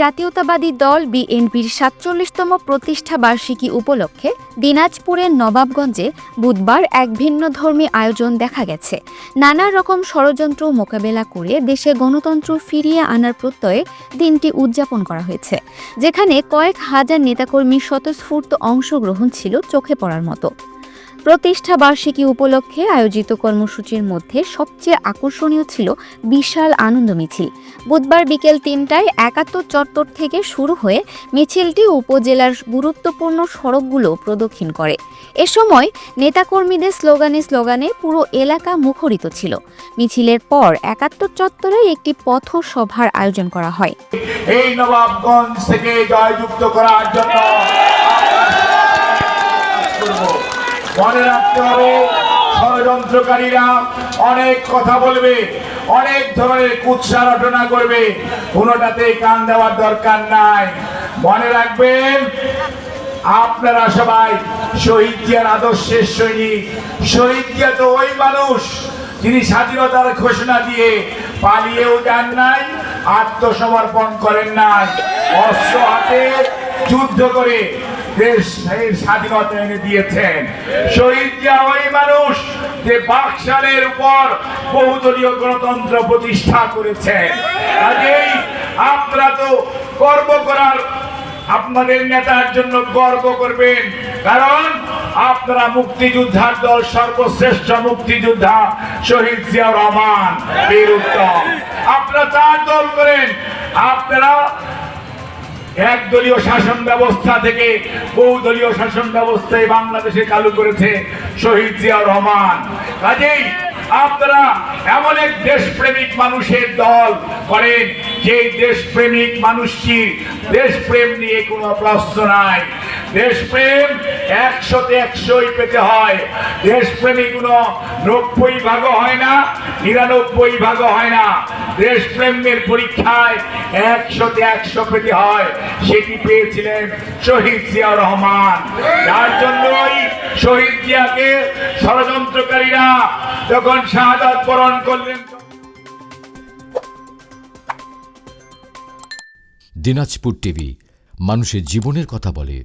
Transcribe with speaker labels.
Speaker 1: জাতীয়তাবাদী দল বিএনপির ৪৭তম প্রতিষ্ঠা বার্ষিকী উপলক্ষে দিনাজপুরের নবাবগঞ্জে বুধবার এক ভিন্নধর্মী আয়োজন দেখা গেছে। নানা রকম ষড়যন্ত্র মোকাবেলা করে দেশে গণতন্ত্র ফিরিয়ে আনার প্রত্যয়ে দিনটি উদযাপন করা হয়েছে, যেখানে কয়েক হাজার নেতাকর্মীর স্বতঃস্ফূর্ত অংশগ্রহণ ছিল চোখে পড়ার মতো। প্রতিষ্ঠা বার্ষিকী উপলক্ষে আয়োজিত কর্মসূচির মধ্যে সবচেয়ে আকর্ষণীয় ছিল বিশাল আনন্দ মিছিল। বুধবার বিকেল ৩টায় ৭১ চত্বর থেকে শুরু হয়ে মিছিলটি উপজেলার গুরুত্বপূর্ণ সড়কগুলো প্রদক্ষিণ করে। এ সময় নেতাকর্মীদের স্লোগানে পুরো এলাকা মুখরিত ছিল। মিছিলের পর ৭১ চত্বরে একটি পথসভার আয়োজন করা হয়।
Speaker 2: এই নবাবগঞ্জ থেকে জয়যুক্ত করার জন্য মনে রাখতে হবে, ষড়যন্ত্রকারীরা অনেক কথা বলবে, অনেক ধরনের কুৎসা রটনা করবে, কোনোটাতে কান দেওয়ার দরকার নাই। মনে রাখবেন, আপনারা সবাই শহীদ জিয়ার আদর্শের সৈনিক। শহীদ জিয়া তো ওই মানুষ যিনি স্বাধীনতার ঘোষণা দিয়ে পালিয়েও যান নাই, আত্মসমর্পণ করেন নাই, অস্ত্র হাতে যুদ্ধ করে দেশের স্বাধীনতা এনে দিয়েছেন। শহীদ জিয়া ওই মানুষ যে বাকশালের উপর বহুদলীয় গণতন্ত্র প্রতিষ্ঠা করেছেন। কাজেই আপনারা তো গর্ব করার, আপনাদের নেতার জন্য গর্ব করবেন, কারণ আপনারা মুক্তিযোদ্ধার দল, সর্বশ্রেষ্ঠ মুক্তিযোদ্ধা শহীদ জিয়াউর রহমান বীর উত্তম। আপনারা তার দল করেন। আপনারা একদলীয় শাসন ব্যবস্থা থেকে বহুদলীয় শাসন ব্যবস্থায় বাংলাদেশে চালু করেছে শহীদ জিয়াউর রহমান। কাজেই আপনারা এমন এক দেশপ্রেমিক মানুষের দল করেন যে দেশপ্রেমিক মানুষটির দেশপ্রেম নিয়ে কোনো প্রশ্ন নাই। দেশপ্রেম ১০০তে ১০০ই পেতে হয়। দেশপ্রেমী কোনো ৯০ ভাগও হয় না, ৯৯ ভাগও হয় না। দেশপ্রেমের পরীক্ষায় ১০০তে ১০০ পেতে হয়। সেটি পেয়েছিলেন শহীদ জিয়াউর রহমান, যার জন্যই শহীদ জিয়াকে ষড়যন্ত্রকারীরা যখন শাহাদাত বরণ করলেন।
Speaker 3: দিনাজপুর টিভি মানুষের জীবনের কথা বলে।